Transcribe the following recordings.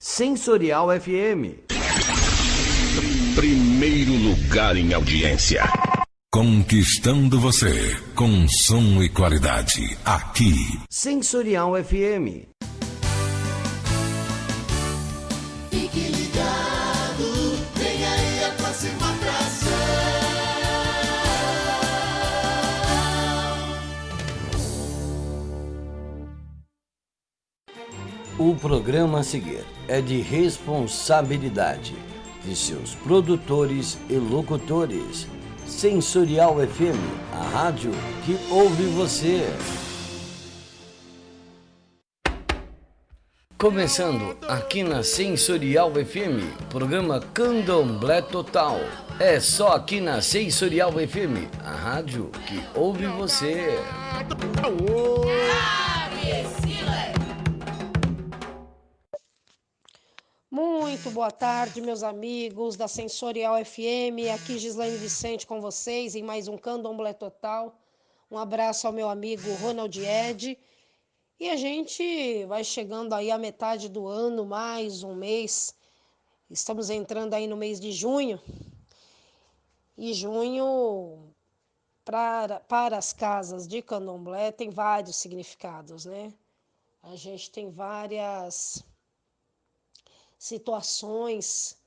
Sensorial FM. Primeiro lugar em audiência. Conquistando você com som e qualidade. Aqui. Sensorial FM. Fique ligado, vem aí a próxima atração. O programa a seguir é de responsabilidade de seus produtores e locutores. Sensorial FM, a rádio que ouve você. Começando aqui na Sensorial FM, programa Candomblé Total. É só aqui na Sensorial FM, a rádio que ouve você. Muito boa tarde, meus amigos da Sensorial FM. Aqui Gislaine Vicente com vocês em mais um Candomblé Total. Um abraço ao meu amigo Ronald Ed. E a gente vai chegando aí à metade do ano, mais um mês. Estamos entrando aí no mês de junho. E junho, para as casas de Candomblé, tem vários significados, né? A gente tem várias situações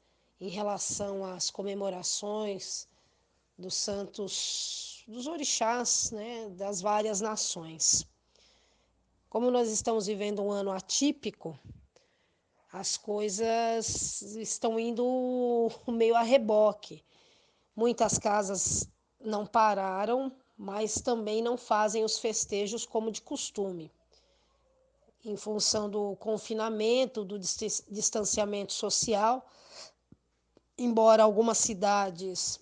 em relação às comemorações dos santos, dos orixás, né, das várias nações. Como nós estamos vivendo um ano atípico, as coisas estão indo meio a reboque. Muitas casas não pararam, mas também não fazem os festejos como de costume. Em função do confinamento, do distanciamento social, embora algumas cidades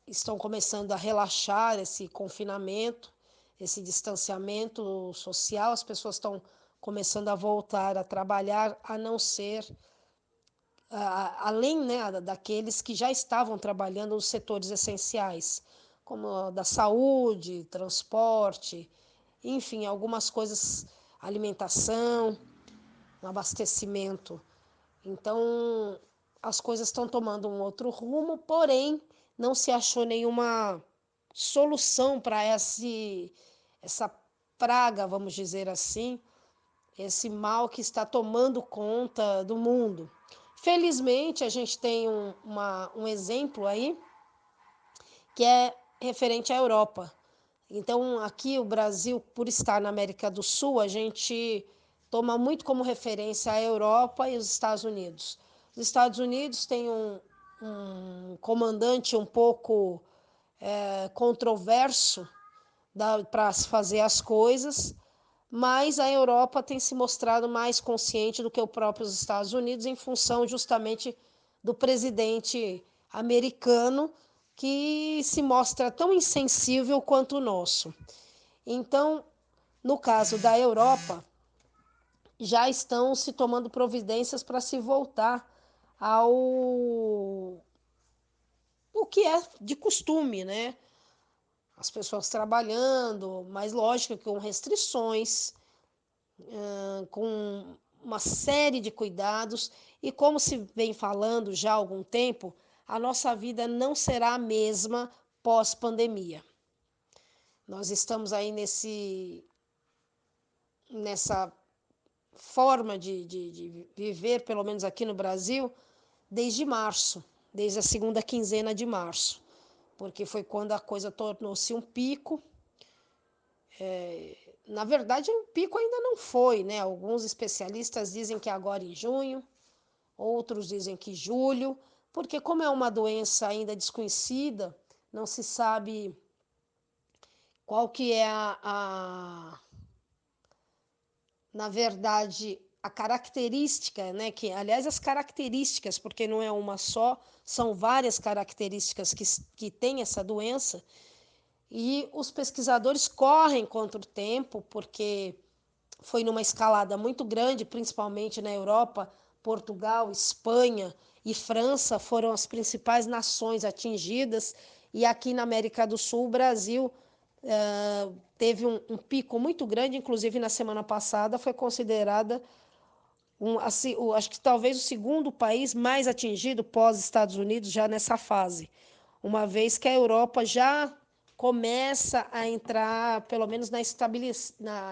estão começando a relaxar esse confinamento, esse distanciamento social, as pessoas estão começando a voltar a trabalhar, a não ser, além, né, daqueles que já estavam trabalhando nos setores essenciais, como da saúde, transporte, enfim, algumas coisas, alimentação, abastecimento. Então, as coisas estão tomando um outro rumo, porém, não se achou nenhuma solução para essa praga, vamos dizer assim, esse mal que está tomando conta do mundo. Felizmente, a gente tem um exemplo aí, que é referente à Europa. Então, aqui o Brasil, por estar na América do Sul, a gente toma muito como referência a Europa e os Estados Unidos. Os Estados Unidos têm um comandante um pouco controverso para se fazer as coisas, mas a Europa tem se mostrado mais consciente do que os próprios Estados Unidos, em função justamente do presidente americano, que se mostra tão insensível quanto o nosso. Então, no caso da Europa, já estão se tomando providências para se voltar ao o que é de costume, né? As pessoas trabalhando, mas lógico que com restrições, com uma série de cuidados, e como se vem falando já há algum tempo, a nossa vida não será a mesma pós-pandemia. Nós estamos aí nessa forma de viver, pelo menos aqui no Brasil, desde março, desde a segunda quinzena de março, porque foi quando a coisa tornou-se um pico. Na verdade, um pico ainda não foi, né? Alguns especialistas dizem que agora em junho, outros dizem que julho, porque como é uma doença ainda desconhecida, não se sabe qual que é na verdade, a característica, né? Que, aliás, as características, porque não é uma só, são várias características que tem essa doença, e os pesquisadores correm contra o tempo, porque foi numa escalada muito grande, principalmente na Europa. Portugal, Espanha e França foram as principais nações atingidas, e aqui na América do Sul, o Brasil teve um pico muito grande, inclusive na semana passada foi considerada Acho que talvez o segundo país mais atingido pós-Estados Unidos já nessa fase, uma vez que a Europa já começa a entrar, pelo menos, na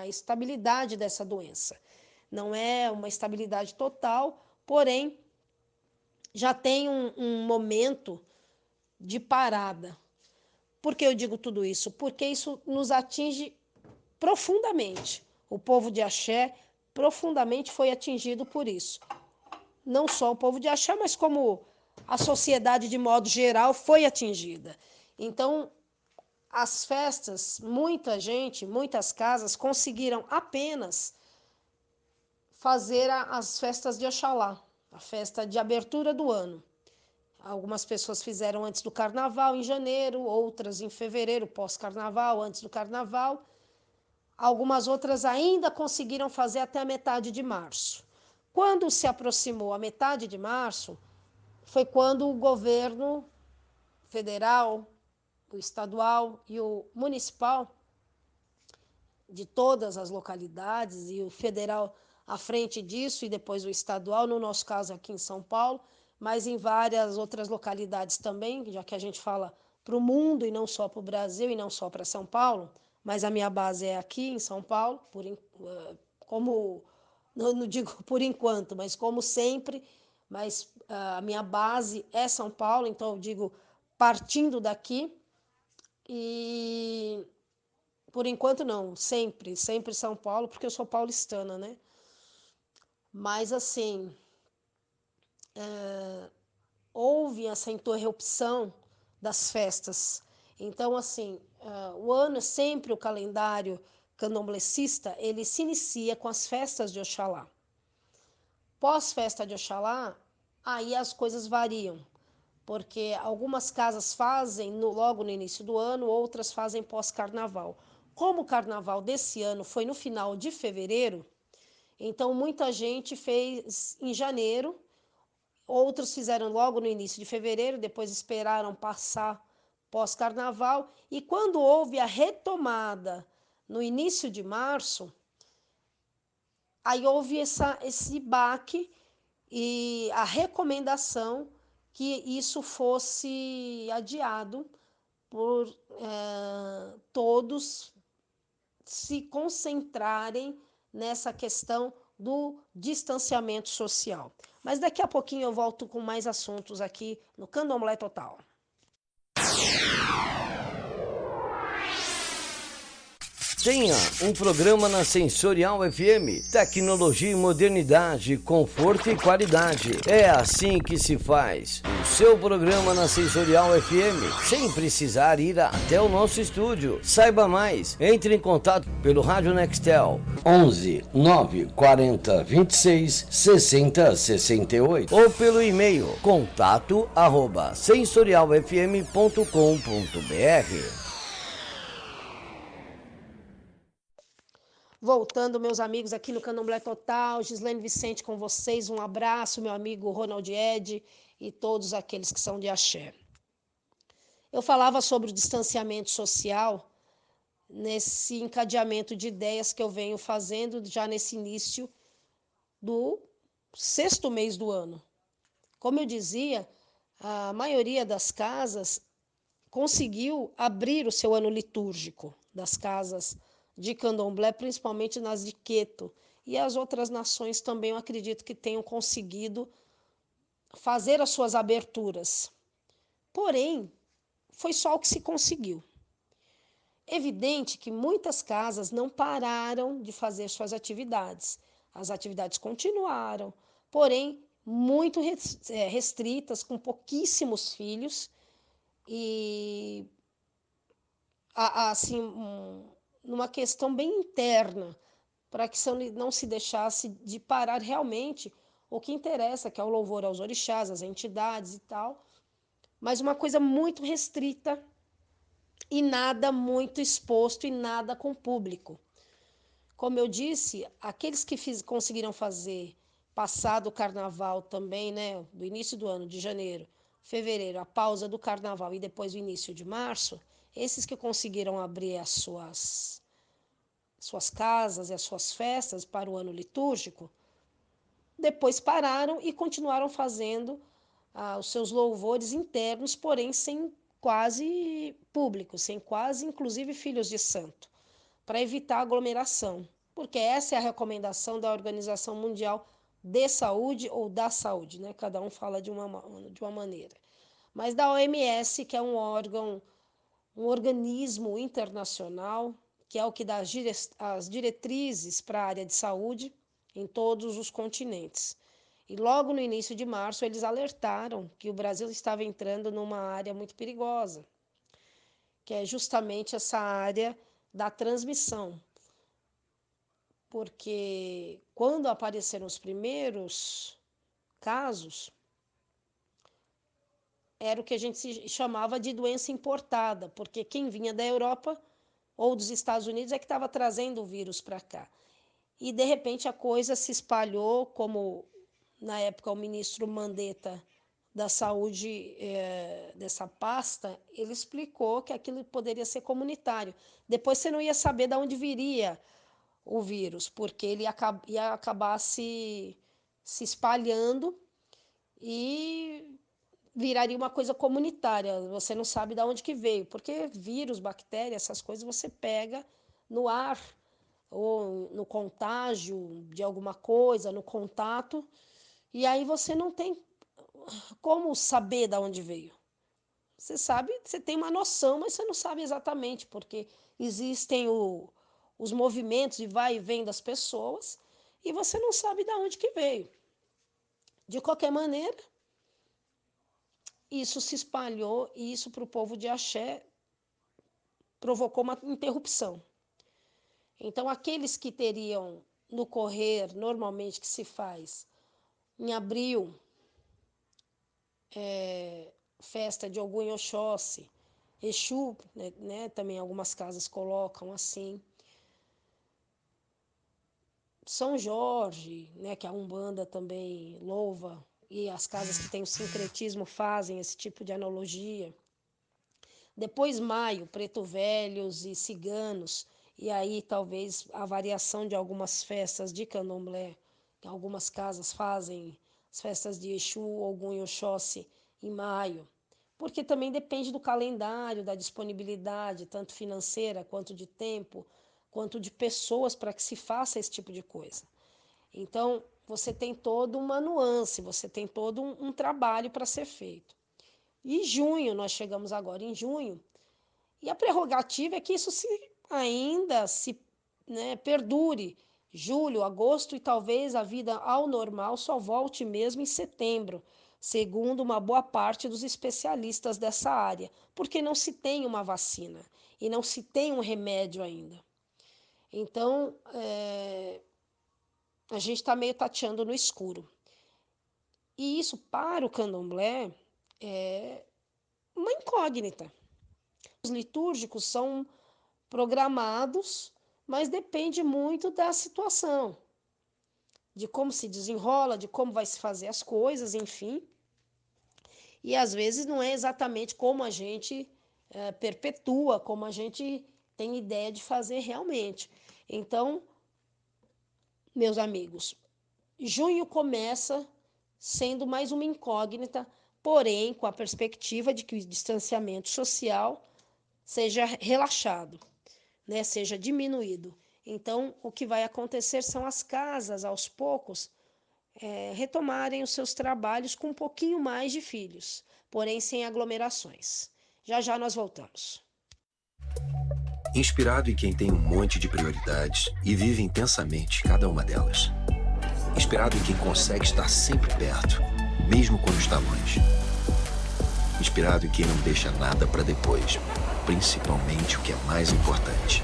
estabilidade dessa doença. Não é uma estabilidade total, porém, já tem um momento de parada. Por que eu digo tudo isso? Porque isso nos atinge profundamente. O povo de Axé profundamente foi atingido por isso. Não só o povo de Axé, mas como a sociedade de modo geral foi atingida. Então, as festas, muita gente, muitas casas conseguiram apenas fazer as festas de Oxalá, a festa de abertura do ano. Algumas pessoas fizeram antes do carnaval, em janeiro, outras em fevereiro, pós-carnaval, antes do carnaval. Algumas outras ainda conseguiram fazer até a metade de março. Quando se aproximou a metade de março, foi quando o governo federal, o estadual e o municipal, de todas as localidades, e o federal à frente disso, e depois o estadual, no nosso caso aqui em São Paulo, mas em várias outras localidades também, já que a gente fala para o mundo e não só para o Brasil e não só para São Paulo, mas a minha base é aqui em São Paulo, como, não digo por enquanto, mas como sempre, mas a minha base é São Paulo, então eu digo partindo daqui, e por enquanto não, sempre São Paulo, porque eu sou paulistana, né? Mas assim, houve essa interrupção das festas. Então, assim, o ano, sempre o calendário candomblessista, ele se inicia com as festas de Oxalá. Pós-festa de Oxalá, aí as coisas variam, porque algumas casas fazem logo no início do ano, outras fazem pós-carnaval. Como o carnaval desse ano foi no final de fevereiro, então muita gente fez em janeiro, outros fizeram logo no início de fevereiro, depois esperaram passar pós-carnaval, e quando houve a retomada no início de março, aí houve esse baque e a recomendação que isso fosse adiado por todos se concentrarem nessa questão do distanciamento social. Mas daqui a pouquinho eu volto com mais assuntos aqui no Candomblé Total. Tenha um programa na Sensorial FM. Tecnologia e modernidade, conforto e qualidade. É assim que se faz. O seu programa na Sensorial FM, sem precisar ir até o nosso estúdio. Saiba mais. Entre em contato pelo Rádio Nextel 11 940 26 60 68 ou pelo e-mail contato@sensorialfm.com.br. Voltando, meus amigos, aqui no Candomblé Total, Gislene Vicente com vocês, um abraço, meu amigo Ronald Ed e todos aqueles que são de axé. Eu falava sobre o distanciamento social nesse encadeamento de ideias que eu venho fazendo já nesse início do 6º mês do ano. Como eu dizia, a maioria das casas conseguiu abrir o seu ano litúrgico, das casas de candomblé, principalmente nas de Queto. E as outras nações também, eu acredito que tenham conseguido fazer as suas aberturas. Porém, foi só o que se conseguiu. Evidente que muitas casas não pararam de fazer suas atividades. As atividades continuaram, porém, muito restritas, com pouquíssimos filhos e, assim, numa questão bem interna, para que não se deixasse de parar realmente o que interessa, que é o louvor aos orixás, às entidades e tal, mas uma coisa muito restrita e nada muito exposto e nada com público. Como eu disse, aqueles que conseguiram fazer, passado o carnaval também, né, do início do ano, de janeiro, fevereiro, a pausa do carnaval e depois o início de março, esses que conseguiram abrir as suas casas e as suas festas para o ano litúrgico, depois pararam e continuaram fazendo os seus louvores internos, porém sem quase público, sem quase inclusive filhos de santo, para evitar aglomeração, porque essa é a recomendação da Organização Mundial de Saúde ou da Saúde, né? Cada um fala de uma maneira. Mas da OMS, que é um órgão, um organismo internacional, que é o que dá as diretrizes para a área de saúde em todos os continentes. E logo no início de março, eles alertaram que o Brasil estava entrando numa área muito perigosa, que é justamente essa área da transmissão. Porque quando apareceram os primeiros casos, era o que a gente chamava de doença importada, porque quem vinha da Europa ou dos Estados Unidos é que estava trazendo o vírus para cá. E, de repente, a coisa se espalhou, como na época o ministro Mandetta da Saúde, dessa pasta, ele explicou que aquilo poderia ser comunitário. Depois você não ia saber de onde viria o vírus, porque ele ia acabar se espalhando e viraria uma coisa comunitária. Você não sabe de onde que veio, porque vírus, bactéria, essas coisas você pega no ar, ou no contágio de alguma coisa, no contato, e aí você não tem como saber de onde veio. Você sabe, você tem uma noção, mas você não sabe exatamente, porque existem os movimentos de vai e vem das pessoas, e você não sabe de onde que veio. De qualquer maneira, isso se espalhou, e isso para o povo de Axé provocou uma interrupção. Então, aqueles que teriam no correr, normalmente que se faz em abril, festa de Ogum e Oxóssi, Exu, né, também algumas casas colocam assim. São Jorge, né, que a Umbanda também louva, e as casas que têm o sincretismo fazem esse tipo de analogia. Depois maio, Preto Velhos e Ciganos, e aí talvez a variação de algumas festas de candomblé, que algumas casas fazem as festas de Exu, Ogum e Oxóssi em maio, porque também depende do calendário, da disponibilidade, tanto financeira quanto de tempo, quanto de pessoas para que se faça esse tipo de coisa. Então, você tem toda uma nuance, você tem todo um trabalho para ser feito. E junho, nós chegamos agora em junho, e a prerrogativa é que isso ainda se perdure. Julho, agosto e talvez a vida ao normal só volte mesmo em setembro, segundo uma boa parte dos especialistas dessa área, porque não se tem uma vacina e não se tem um remédio ainda. Então, a gente está meio tateando no escuro. E isso, para o candomblé, é uma incógnita. Os litúrgicos são programados, mas depende muito da situação, de como se desenrola, de como vai se fazer as coisas, enfim. E às vezes não é exatamente como a gente perpetua, como a gente tem ideia de fazer realmente. Então, meus amigos, junho começa sendo mais uma incógnita, porém com a perspectiva de que o distanciamento social seja relaxado, né, seja diminuído. Então, o que vai acontecer são as casas, aos poucos, retomarem os seus trabalhos com um pouquinho mais de filhos, porém sem aglomerações. Já já nós voltamos. Inspirado em quem tem um monte de prioridades e vive intensamente cada uma delas. Inspirado em quem consegue estar sempre perto, mesmo quando está longe. Inspirado em quem não deixa nada para depois, principalmente o que é mais importante.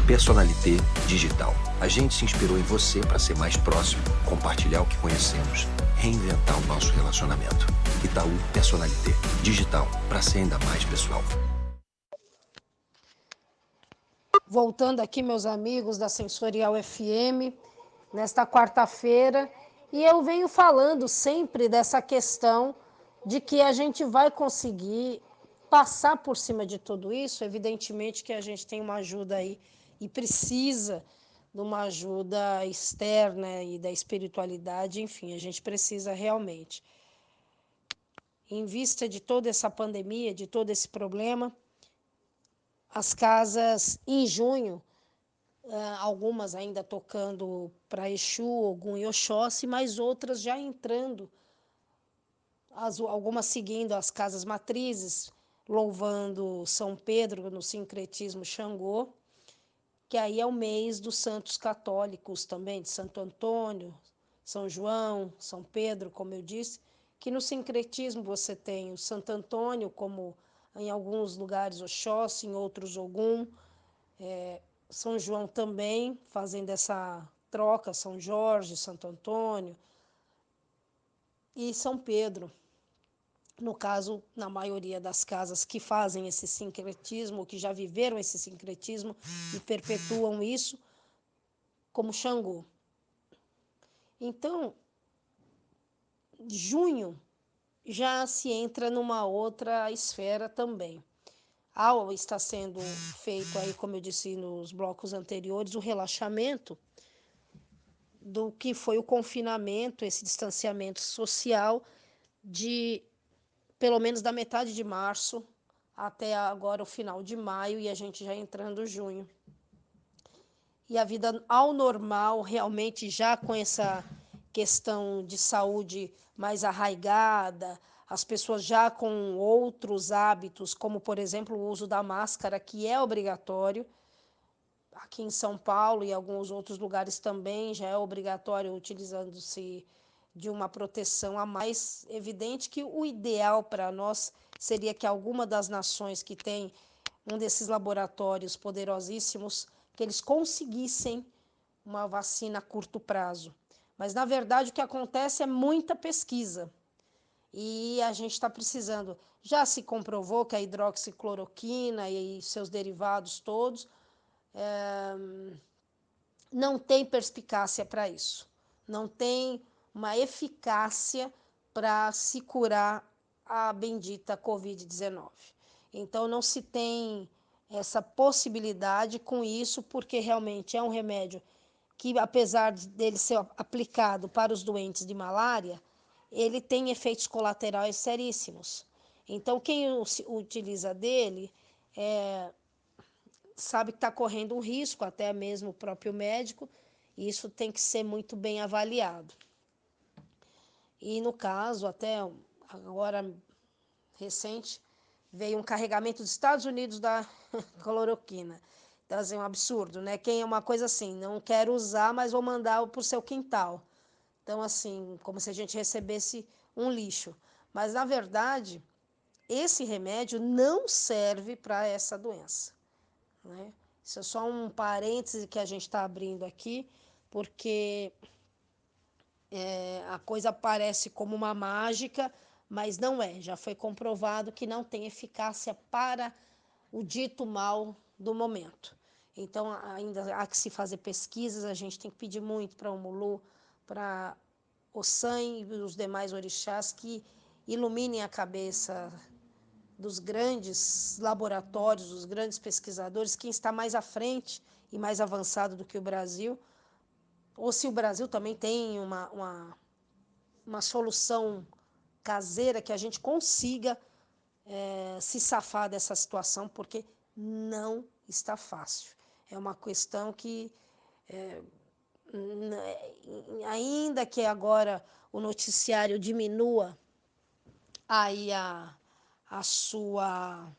Personalité Digital. A gente se inspirou em você para ser mais próximo, compartilhar o que conhecemos, reinventar o nosso relacionamento. Itaú Personalité Digital, para ser ainda mais pessoal. Voltando aqui, meus amigos da Sensorial FM, nesta quarta-feira, e eu venho falando sempre dessa questão de que a gente vai conseguir passar por cima de tudo isso. Evidentemente que a gente tem uma ajuda aí e precisa de uma ajuda externa e da espiritualidade, enfim, a gente precisa realmente, em vista de toda essa pandemia, de todo esse problema, as casas em junho, algumas ainda tocando para Exu, Ogum e Oxóssi, mas outras já entrando, algumas seguindo as casas matrizes, louvando São Pedro no sincretismo Xangô, que aí é o mês dos santos católicos também, de Santo Antônio, São João, São Pedro, como eu disse, que no sincretismo você tem o Santo Antônio, como em alguns lugares Oxóssi, em outros Ogum, São João também, fazendo essa troca, São Jorge, Santo Antônio, e São Pedro. No caso, na maioria das casas que fazem esse sincretismo, ou que já viveram esse sincretismo e perpetuam isso, como Xangô. Então, junho já se entra numa outra esfera também. Está sendo feito aí, como eu disse nos blocos anteriores, o relaxamento do que foi o confinamento, esse distanciamento social de pelo menos da metade de março até agora o final de maio e a gente já entrando junho. E a vida ao normal, realmente já com essa questão de saúde mais arraigada, as pessoas já com outros hábitos, como por exemplo o uso da máscara, que é obrigatório. Aqui em São Paulo e alguns outros lugares também já é obrigatório, utilizando-se de uma proteção a mais. Evidente que o ideal para nós seria que alguma das nações que tem um desses laboratórios poderosíssimos, que eles conseguissem uma vacina a curto prazo. Mas, na verdade, o que acontece é muita pesquisa. E a gente está precisando. Já se comprovou que a hidroxicloroquina e seus derivados todos não tem perspicácia para isso. Não tem uma eficácia para se curar a bendita Covid-19. Então, não se tem essa possibilidade com isso, porque realmente é um remédio que, apesar dele ser aplicado para os doentes de malária, ele tem efeitos colaterais seríssimos. Então, quem utiliza dele sabe que está correndo um risco, até mesmo o próprio médico, e isso tem que ser muito bem avaliado. E no caso, até agora recente, veio um carregamento dos Estados Unidos da cloroquina. Então, assim, é um absurdo, né? Quem é uma coisa assim, não quero usar, mas vou mandar para o seu quintal. Então, assim, como se a gente recebesse um lixo. Mas, na verdade, esse remédio não serve para essa doença, né? Isso é só um parêntese que a gente está abrindo aqui, porque a coisa parece como uma mágica, mas não é. Já foi comprovado que não tem eficácia para o dito mal do momento. Então, ainda há que se fazer pesquisas, a gente tem que pedir muito para o Mulu, para o San e os demais orixás que iluminem a cabeça dos grandes laboratórios, dos grandes pesquisadores, quem está mais à frente e mais avançado do que o Brasil, ou se o Brasil também tem uma solução caseira que a gente consiga se safar dessa situação, porque não está fácil. É uma questão que, ainda que agora o noticiário diminua aí a sua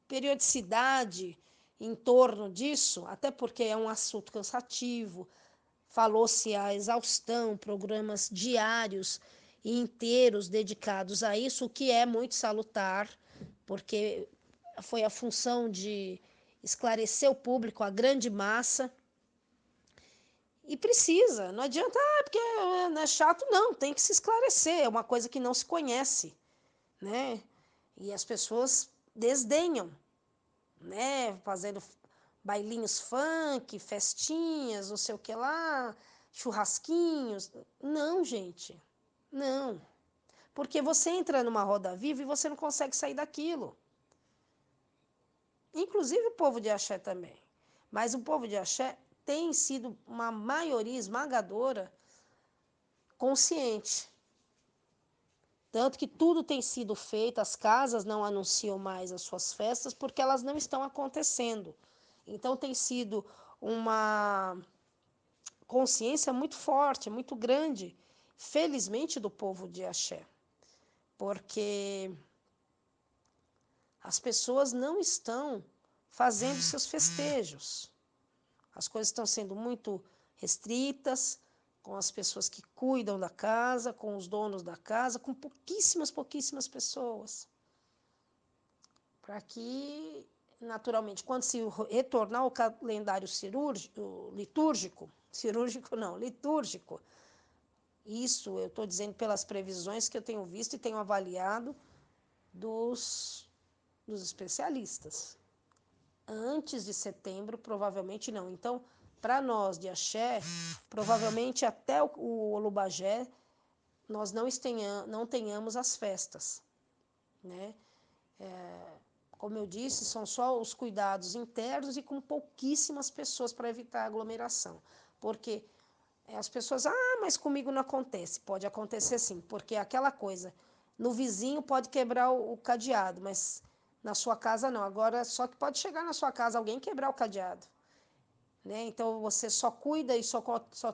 periodicidade em torno disso, até porque é um assunto cansativo, falou-se a exaustão, programas diários e inteiros dedicados a isso, o que é muito salutar, porque foi a função de esclarecer o público, a grande massa, e precisa, não adianta, porque não é chato, não, tem que se esclarecer, é uma coisa que não se conhece, né? E as pessoas desdenham, né? Fazendo bailinhos funk, festinhas, não sei o que lá, churrasquinhos. Não, gente, não. Porque você entra numa roda viva e você não consegue sair daquilo. inclusive o povo de axé também. Mas o povo de axé tem sido uma maioria esmagadora consciente. Tanto que tudo tem sido feito, as casas não anunciam mais as suas festas porque elas não estão acontecendo. Então tem sido uma consciência muito forte, muito grande, felizmente, do povo de axé. Porque as pessoas não estão fazendo seus festejos. As coisas estão sendo muito restritas, com as pessoas que cuidam da casa, com os donos da casa, com pouquíssimas pessoas. Para que, naturalmente, quando se retornar ao calendário litúrgico, isso eu estou dizendo pelas previsões que eu tenho visto e tenho avaliado dos especialistas. Antes de setembro, provavelmente não. Então, para nós de axé, provavelmente até o Olubagé, nós não tenhamos as festas, né? Como eu disse, são só os cuidados internos e com pouquíssimas pessoas para evitar aglomeração. Porque as pessoas, mas comigo não acontece. Pode acontecer sim, porque é aquela coisa, no vizinho pode quebrar o cadeado, mas na sua casa não. Agora, só que pode chegar na sua casa alguém quebrar o cadeado. Né? Então, você só cuida e só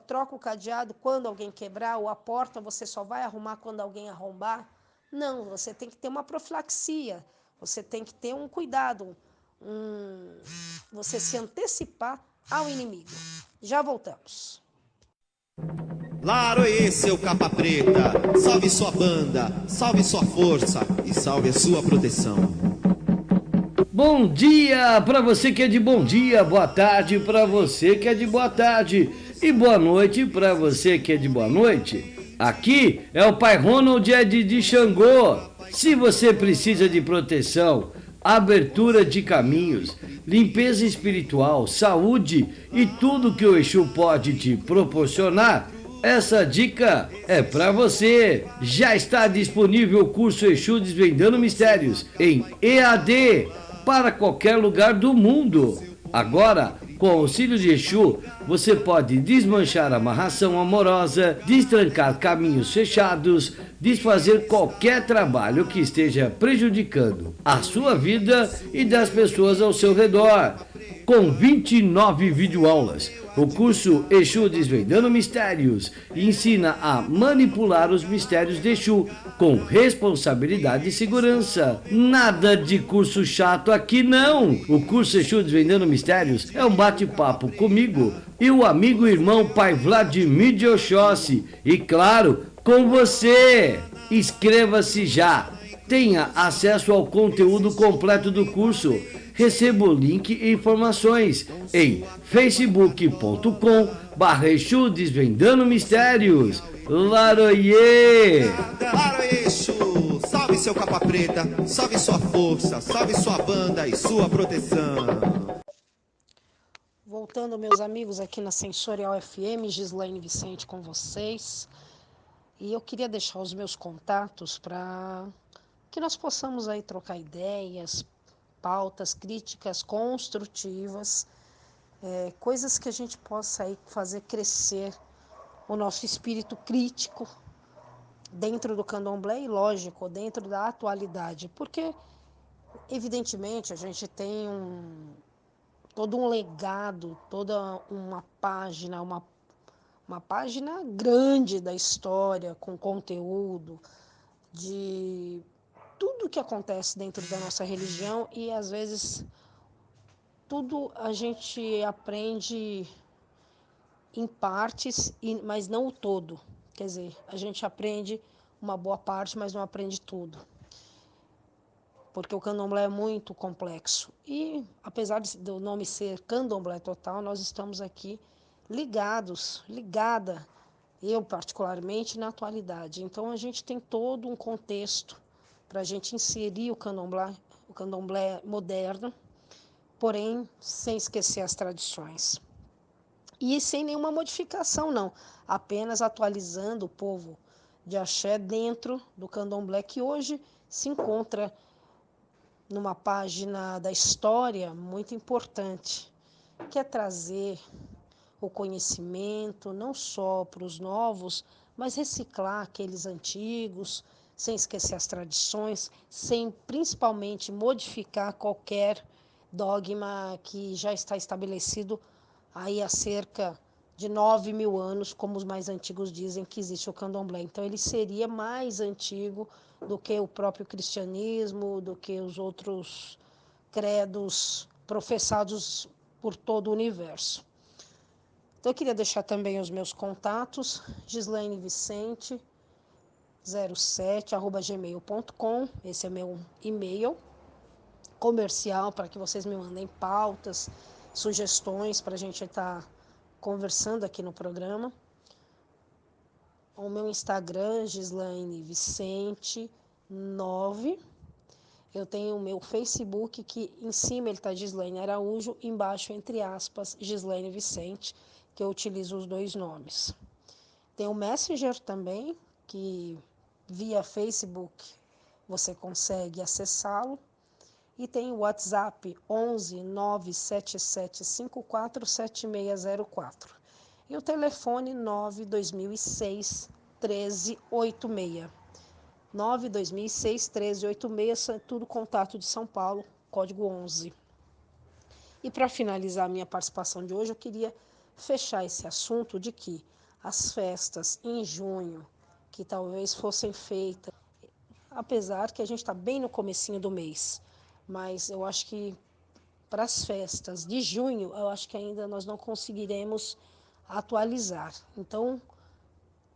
troca o cadeado quando alguém quebrar, ou a porta você só vai arrumar quando alguém arrombar. Não, você tem que ter uma profilaxia, você tem que ter um cuidado, você se antecipar ao inimigo. Já voltamos. Laroê, seu capa preta, salve sua banda, salve sua força e salve a sua proteção. Bom dia para você que é de bom dia, boa tarde para você que é de boa tarde e boa noite para você que é de boa noite. Aqui é o Pai Ronald de Xangô. Se você precisa de proteção, abertura de caminhos, limpeza espiritual, saúde e tudo que o Exu pode te proporcionar, essa dica é para você. Já está disponível o curso Exu Desvendando Mistérios em EAD para qualquer lugar do mundo. Agora, com o auxílio de Exu, você pode desmanchar a amarração amorosa, destrancar caminhos fechados, desfazer qualquer trabalho que esteja prejudicando a sua vida e das pessoas ao seu redor. Com 29 videoaulas, o curso Exu Desvendando Mistérios ensina a manipular os mistérios de Exu com responsabilidade e segurança. Nada de curso chato aqui não! O curso Exu Desvendando Mistérios é um bate-papo comigo e o amigo e irmão Pai Vladimir de Oxóssi. E claro, com você! Inscreva-se já! Tenha acesso ao conteúdo completo do curso. Receba o link e informações em facebook.com/Exu Desvendando Mistérios. Laroie! Laroê, Exu, salve seu capa preta, salve sua força, salve sua banda e sua proteção. Voltando, meus amigos, aqui na Sensorial FM, Gislaine Vicente com vocês. E eu queria deixar os meus contatos para que nós possamos aí trocar ideias, pautas, críticas construtivas, coisas que a gente possa aí fazer crescer o nosso espírito crítico dentro do candomblé e, lógico, dentro da atualidade. Porque, evidentemente, a gente tem todo um legado, toda uma página, uma página grande da história, com conteúdo de tudo que acontece dentro da nossa religião e, às vezes, tudo a gente aprende em partes, mas não o todo. Quer dizer, a gente aprende uma boa parte, mas não aprende tudo. Porque o candomblé é muito complexo. E, apesar do nome ser Candomblé Total, nós estamos aqui ligada, eu particularmente, na atualidade. Então, a gente tem todo um contexto para a gente inserir o candomblé moderno, porém, sem esquecer as tradições. E sem nenhuma modificação, não. Apenas atualizando o povo de axé dentro do candomblé, que hoje se encontra numa página da história muito importante, que é trazer o conhecimento não só para os novos, mas reciclar aqueles antigos, sem esquecer as tradições, sem principalmente modificar qualquer dogma que já está estabelecido aí há cerca de 9.000 anos, como os mais antigos dizem que existe o candomblé. Então ele seria mais antigo do que o próprio cristianismo, do que os outros credos professados por todo o universo. Então eu queria deixar também os meus contatos, Gislaine Vicente 07@gmail.com, esse é meu e-mail comercial para que vocês me mandem pautas, sugestões para a gente estar conversando aqui no programa. O meu Instagram, Gislaine Vicente 9. Eu tenho o meu Facebook, que em cima ele está Gislaine Araújo, embaixo, entre aspas, Gislaine Vicente, que eu utilizo os dois nomes. Tem o Messenger também, que via Facebook você consegue acessá-lo. E tem o WhatsApp 11 977 54 7604. E o telefone 92006 1386. 92006 1386, é tudo contato de São Paulo, código 11. E para finalizar a minha participação de hoje, eu queria fechar esse assunto de que as festas em junho, que talvez fossem feitas, apesar que a gente está bem no comecinho do mês, mas eu acho que para as festas de junho, eu acho que ainda nós não conseguiremos atualizar. Então,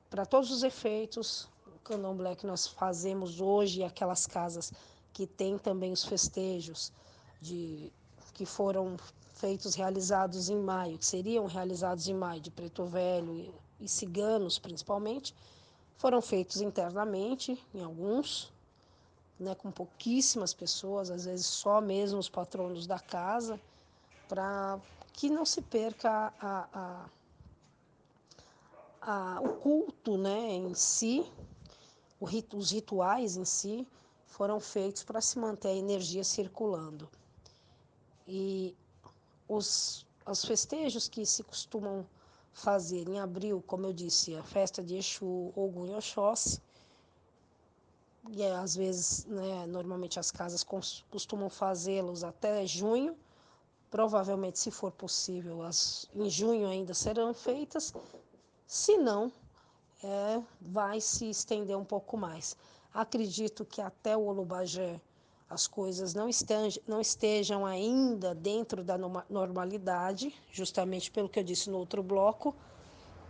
para todos os efeitos, o candomblé que nós fazemos hoje, aquelas casas que têm também os festejos que foram realizados em maio, que seriam realizados em maio, de Preto Velho e ciganos principalmente, foram feitos internamente, em alguns, né, com pouquíssimas pessoas, às vezes só mesmo os patronos da casa, para que não se perca o culto, né, em si, os rituais em si foram feitos para se manter a energia circulando. E os festejos que se costumam fazer em abril, como eu disse, a festa de Exu, Ogum e Oxóssi, e às vezes, né, normalmente as casas costumam fazê-los até junho. Provavelmente, se for possível, em junho ainda serão feitas. Se não, vai se estender um pouco mais. Acredito que até o Olubajé as coisas não estejam ainda dentro da normalidade, justamente pelo que eu disse no outro bloco,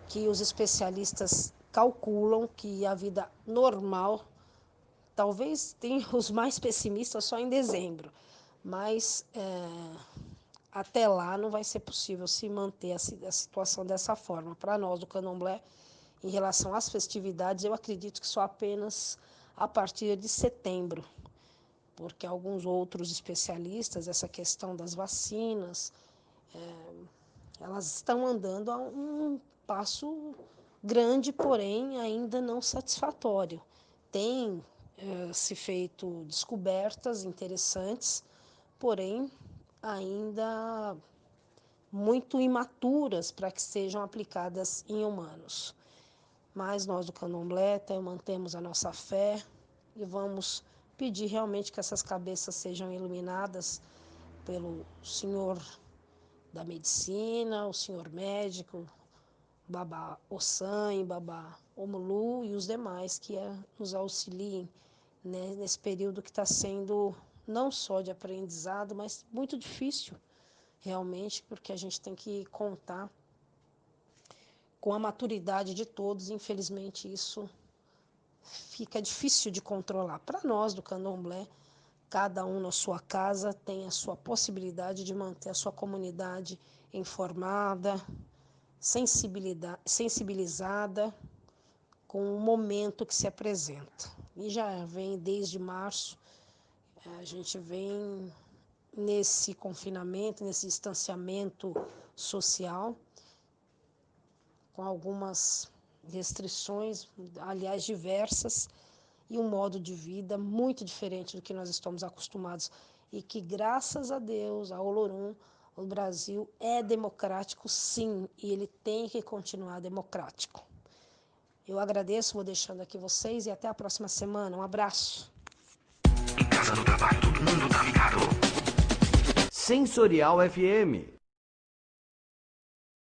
que os especialistas calculam que a vida normal, talvez tenha os mais pessimistas só em dezembro, mas até lá não vai ser possível se manter a situação dessa forma. Para nós do Candomblé, em relação às festividades, eu acredito que só apenas a partir de setembro, porque alguns outros especialistas, essa questão das vacinas, elas estão andando a um passo grande, porém ainda não satisfatório. Tem se feito descobertas interessantes, porém ainda muito imaturas para que sejam aplicadas em humanos. Mas nós do Candomblé mantemos a nossa fé e vamos pedir realmente que essas cabeças sejam iluminadas pelo Senhor da medicina, o Senhor médico, Babá Ossan, Babá Omulu e os demais que nos auxiliem, né, nesse período que está sendo não só de aprendizado, mas muito difícil realmente, porque a gente tem que contar com a maturidade de todos. Infelizmente isso fica difícil de controlar. Para nós do Candomblé, cada um na sua casa tem a sua possibilidade de manter a sua comunidade informada, sensibilizada com o momento que se apresenta. E já vem desde março, a gente vem nesse confinamento, nesse distanciamento social, com algumas restrições, aliás diversas, e um modo de vida muito diferente do que nós estamos acostumados. E que, graças a Deus, a Olorum, o Brasil é democrático, sim, e ele tem que continuar democrático. Eu agradeço, vou deixando aqui vocês e até a próxima semana. Um abraço. Em casa, no trabalho, todo mundo tá ligado. Sensorial FM.